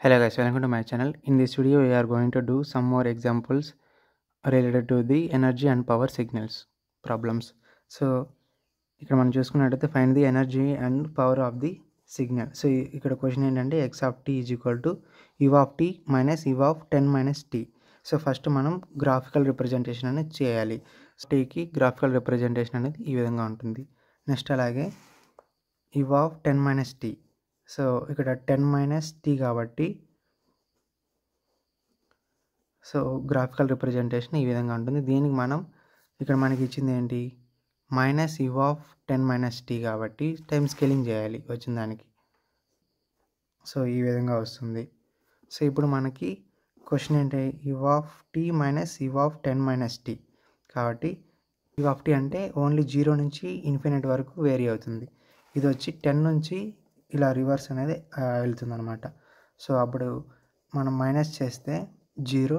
Hello guys, welcome to my channel. In this video we are going to do some more examples related to the energy and power signals problems. So ఇక్కడ మనం చూసుకున్నట్లయితే find the energy and power of the signal. So ఇక్కడ question ఏంటంటే x of t is equal to u of t minus u of 10 minus t. So first మనం graphical representation అనేది చేయాలి. టీకి graphical representation అనేది ఈ విధంగా ఉంటుంది. నెక్స్ట్ అలాగే u of 10 minus t. So ఇక్కడ 10 మైనస్ టీ కాబట్టి సో గ్రాఫికల్ రిప్రజెంటేషన్ ఈ విధంగా ఉంటుంది. దీనికి మనం ఇక్కడ మనకి ఇచ్చింది ఏంటి, minus U of 10 minus T కాబట్టి టైం స్కేలింగ్ చేయాలి వచ్చిన దానికి. సో ఈ విధంగా వస్తుంది. సో ఇప్పుడు మనకి క్వశ్చన్ ఏంటి, U of T minus U of 10 minus T కాబట్టి యూ ఆఫ్ టీ అంటే ఓన్లీ 0 నుంచి ఇన్ఫినిట్ వరకు వేరీ అవుతుంది. ఇది వచ్చి 10 నుంచి ఇలా రివర్స్ అనేది వెళ్తుంది అనమాట. సో అప్పుడు మనం మైనస్ చేస్తే 0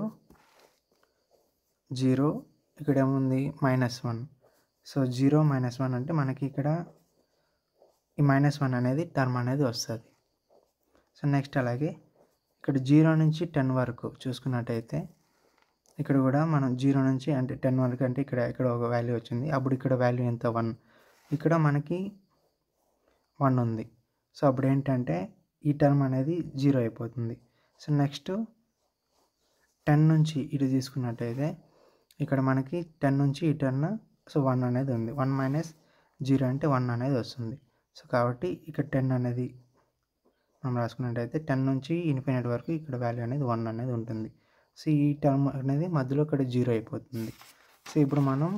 0 ఇక్కడ ఏముంది -1. సో 0 -1 అంటే మనకి ఇక్కడ ఈ -1 అనేది టర్మ్ అనేది వస్తుంది. సో నెక్స్ట్ అలాగే ఇక్కడ 0 నుంచి 10 వరకు చూసుకున్నట్టయితే ఇక్కడ కూడా మనం 0 నుంచి అంటే 10 వరకు అంటే ఇక్కడ ఒక వాల్యూ వచ్చింది. అప్పుడు ఇక్కడ వాల్యూ ఎంత 1, ఇక్కడ మనకి 1 ఉంది. సో అప్పుడు ఏంటంటే ఈ టర్మ్ అనేది 0 అయిపోతుంది. సో నెక్స్ట్ 10 నుంచి ఇటు తీసుకున్నట్టయితే ఇక్కడ మనకి 10 నుంచి ఈ టర్న్ సో 1 అనేది ఉంది. 1 మైనస్ 0 అంటే 1 అనేది వస్తుంది. సో కాబట్టి ఇక్కడ 10 అనేది మనం రాసుకున్నట్టయితే 10 నుంచి ఇన్ఫినిట్ వరకు ఇక్కడ వాల్యూ అనేది 1 అనేది ఉంటుంది. సో ఈ టర్మ్ అనేది మధ్యలో ఇక్కడ 0 అయిపోతుంది. సో ఇప్పుడు మనం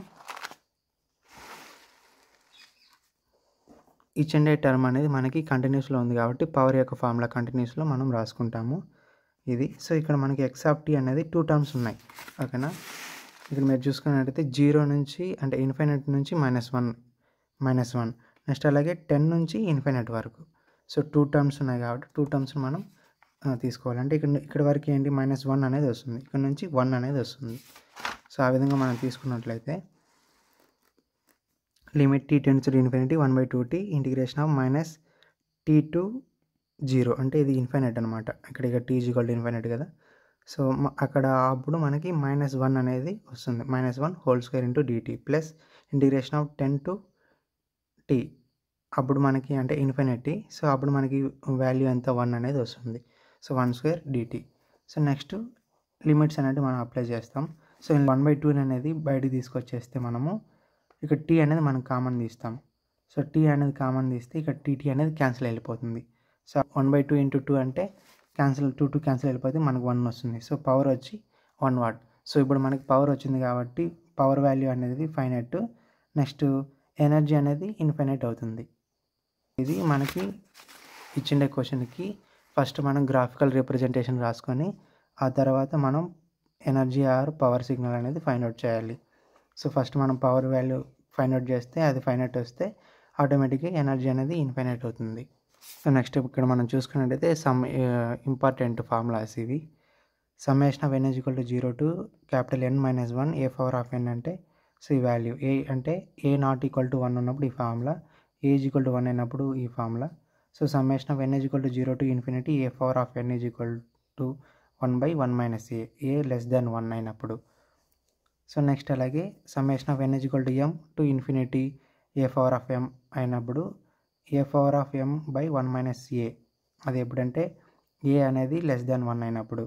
ఈచ్ అండ్ ఏ టర్మ్ అనేది మనకి కంటిన్యూస్లో ఉంది కాబట్టి పవర్ యొక్క ఫార్ములా కంటిన్యూస్లో మనం రాసుకుంటాము ఇది. సో ఇక్కడ మనకి ఎక్స్ ఆఫ్ టీ అనేది 2 టర్మ్స్ ఉన్నాయి, ఓకేనా. ఇక్కడ మీరు చూసుకున్నట్టయితే 0 నుంచి అంటే ఇన్ఫినిట్ నుంచి -1 నెక్స్ట్ అలాగే 10 నుంచి ఇన్ఫినిట్ వరకు. సో 2 టర్మ్స్ ఉన్నాయి కాబట్టి 2 టర్మ్స్ మనం తీసుకోవాలంటే ఇక్కడ వరకు ఏంటి -1 అనేది వస్తుంది, ఇక్కడ నుంచి 1 అనేది వస్తుంది. సో ఆ విధంగా మనం తీసుకున్నట్లయితే limit t tends to infinity 1/2t integration of -t to 0 అంటే ఇది ఇన్ఫినిట్ అనమాట. ఇక్కడ t ఈక్వల్ టు ఇన్ఫినిట్ కదా. సో అక్కడ అప్పుడు మనకి -1 అనేది వస్తుంది. -1 whole square into dt plus integration of 10 to t అప్పుడు మనకి అంటే ఇన్ఫినిటీ. సో అప్పుడు మనకి వాల్యూ ఎంత 1 అనేది వస్తుంది. So 1 square dt. So next limits అనేది మనం అప్లై చేస్తాం. సో 1/2 అనేది బయటికి తీసుకొచ్చేస్తే మనము ఇక్కడ t అనేది మనం కామన్ తీస్తాం. సో t అనేది కామన్ తీస్తే ఇక్కడ tt అనేది క్యాన్సిల్ వెళ్ళిపోతుంది. సో 1/2 ఇంటూ 2 అంటే క్యాన్సిల్ 2 క్యాన్సిల్ వెళ్ళిపోతే మనకు 1 వస్తుంది. సో పవర్ వచ్చి 1 వాట్. సో ఇప్పుడు మనకి పవర్ వచ్చింది కాబట్టి పవర్ వాల్యూ అనేది ఫైనైట్, నెక్స్ట్ ఎనర్జీ అనేది ఇన్ఫైనైట్ అవుతుంది. ఇది మనకి ఇచ్చిన క్వశ్చన్కి ఫస్ట్ మనం గ్రాఫికల్ రిప్రజెంటేషన్ రాసుకొని ఆ తర్వాత మనం ఎనర్జీ ఆర్ పవర్ సిగ్నల్ అనేది ఫైండ్ అవుట్ చేయాలి. సో ఫస్ట్ మనం పవర్ వాల్యూ ఫైండ్ అవుట్ చేస్తే అది ఫైనైట్ వస్తే ఆటోమేటిక్గా ఎనర్జీ అనేది ఇన్ఫైనైట్ అవుతుంది. సో నెక్స్ట్ ఇక్కడ మనం చూసుకున్నట్టయితే సమ్ ఇంపార్టెంట్ ఫార్ములాస్ ఇవి. Summation of n equal to 0 to N-1 a power of n అంటే సో ఈ వాల్యూ ఏ అంటే ఏ నాట్ ఈక్వల్ టు 1 ఉన్నప్పుడు ఈ ఫార్ములా, ఏ ఈక్వల్ టు 1 అయినప్పుడు ఈ formula. So summation of n equal to 0 to infinity a power of n equal to 1/1 minus A less than 1 అయినప్పుడు. So next అలాగే summation of n equal to m to infinity A power of m అయినప్పుడు ఏ power of m/1 minus ఏ అది ఎప్పుడంటే ఏ అనేది less than 1 అయినప్పుడు.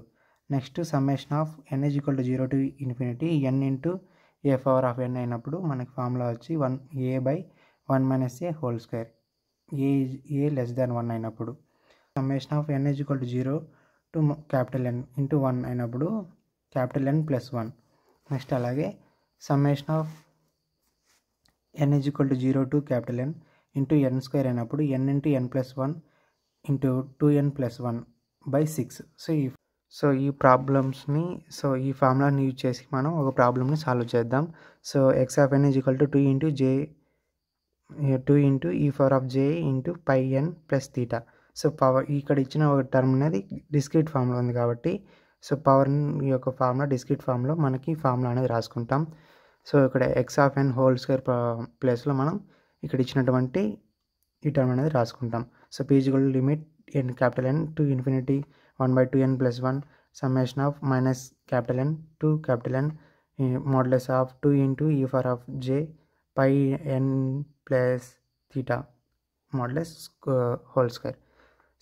Next summation of n equal to 0 to infinity n into A power of n అయినప్పుడు మనకి formula వచ్చి a/1 minus ఏ whole square, ఏ less than 1 అయినప్పుడు. Summation of n equal to 0 to N into 1 అయినప్పుడు N plus 1. Next అలాగే summation of n equal to 0 to N into n square అయినప్పుడు n into n plus 1 into 2n plus 1/6. So ఈ ప్రాబ్లమ్స్ని so ఈ ఫార్ములాని use చేసి మనం ఒక ప్రాబ్లమ్ని సాల్వ్ చేద్దాం. So x of n equal to 2 into e power of j into πn plus theta. So power ఇక్కడ ఇచ్చిన ఒక టర్మ్ అనేది డిస్క్రీట్ ఫార్ములా ఉంది కాబట్టి సో పవర్ యొక్క ఫార్ములా డిస్క్రీట్ ఫార్ములా మనకి ఫార్ములా అనేది రాసుకుంటాం. సో ఇక్కడ x of n whole square ప్లేస్లో మనం ఇక్కడ ఇచ్చినటువంటి ఈ టర్మ్ అనేది రాసుకుంటాం. So p equal to limit N to infinity 1/2n plus 1 summation of minus capital N to capital N modulus of 2 into e power of j pi n plus theta modulus whole square.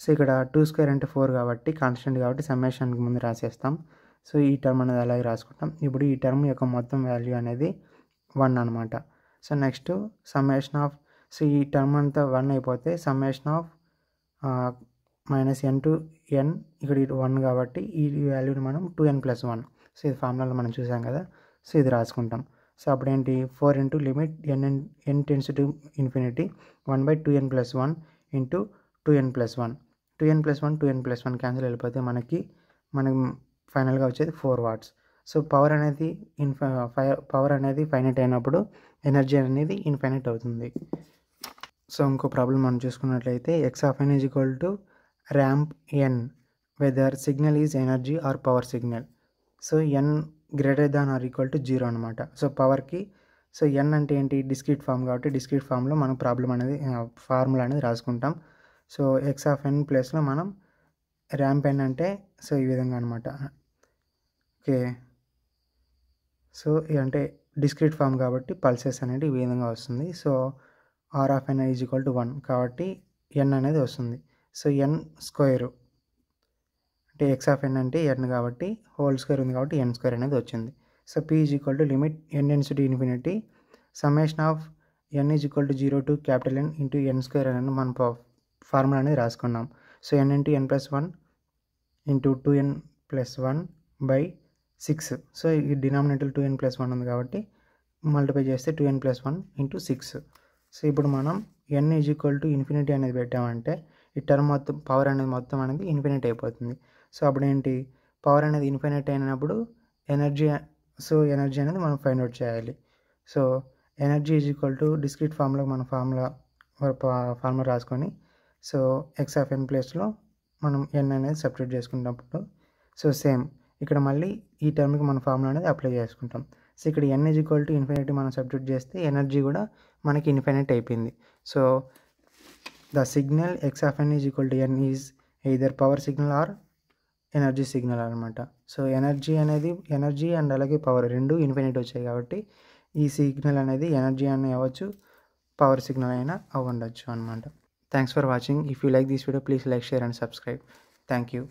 So ఇక్కడ 2 square అంటే 4 కాబట్టి constant కాబట్టి సమ్మేషన్కి ముందు రాసేస్తాం. So ఈ term అనేది అలాగే రాసుకుంటాం. ఇప్పుడు ఈ టర్మ్ యొక్క మొత్తం వాల్యూ అనేది 1 అనమాట. So next summation of, so ఈ టర్మ్ అంతా 1 అయిపోతే summation of minus n to n, ఇక్కడ 1 కాబట్టి ఈ వాల్యూని మనం 2n plus 1. సో ఇది ఫార్ములాలో మనం చూసాం కదా, సో ఇది రాసుకుంటాం. సో అప్పుడు ఏంటి 4 into limit n tends to infinity 1/2n plus 1 into 2n plus 1. 2n plus 1 2n plus 1 cancel వెళ్ళిపోతే మనకి ఫైనల్గా వచ్చేది 4 వాట్స్. సో పవర్ అనేది ఫైనైట్ అయినప్పుడు ఎనర్జీ అనేది ఇన్ఫైనైట్ అవుతుంది. సో ఇంకో ప్రాబ్లం మనం చూసుకున్నట్లయితే x of n is equal to ramp n whether signal is energy or power signal. So n greater than or equal to 0 అనమాట. సో పవర్కి, సో n అంటే ఏంటి, డిస్క్రీట్ ఫామ్ కాబట్టి discrete ఫామ్లో మనం ఫార్ములా అనేది రాసుకుంటాం. సో x of n ప్లేస్లో మనం ర్యాంప్ n అంటే సో ఈ విధంగా అనమాట. ఓకే, సో అంటే డిస్క్రీట్ ఫామ్ కాబట్టి పల్సెస్ అనేది ఈ విధంగా వస్తుంది. So r of n is equal to 1 కాబట్టి n అనేది వస్తుంది. సో n స్క్వేరు అంటే x of n అంటే n కాబట్టి హోల్ స్క్వేర్ ఉంది కాబట్టి n స్క్వేర్ అనేది వచ్చింది. So p is equal to limit n tends to infinity summation of n is equal to 0 to capital N into n square అనేది మనం formula అనేది రాసుకున్నాం. So n into n plus 1 into 2n plus 1 by 6. So ఈ denominator 2n plus 1 ఉంది కాబట్టి multiply చేస్తే 2n plus 1 into 6. So ఇప్పుడు మనం n is equal to infinity అనేది పెట్టామంటే ఈ టర్మ్ మొత్తం పవర్ అనేది మొత్తం అనేది ఇన్ఫినిట్ అయిపోతుంది. సో అప్పుడు ఏంటి, పవర్ అనేది ఇన్ఫినిట్ అయినప్పుడు ఎనర్జీ అనేది మనం ఫైండ్ అవుట్ చేయాలి. So energy is equal to discrete formula మనం ఫార్ములా రాసుకొని, సో x of n ప్లేస్లో మనం n అనేది సబ్స్టిట్యూట్ చేసుకున్నప్పుడు సో సేమ్ ఇక్కడ మళ్ళీ ఈ టర్మ్కి మన ఫార్ములా అనేది అప్లై చేసుకుంటాం. సో ఇక్కడ n is equal to infinity మనం సబ్స్టిట్యూట్ చేస్తే ఎనర్జీ కూడా మనకి ఇన్ఫినిట్ అయిపోయింది. So the signal x of n is equal to n is either power signal are energy signal అనమాట. సో ఎనర్జీ అండ్ అలాగే పవర్ రెండు ఇన్ఫినిట్ వచ్చాయి కాబట్టి ఈ సిగ్నల్ అనేది ఎనర్జీ అని అవ్వచ్చు, పవర్ సిగ్నల్ అయినా అవ్వండొచ్చు అనమాట. Thanks for watching. If you like this video please like, share and subscribe. Thank you.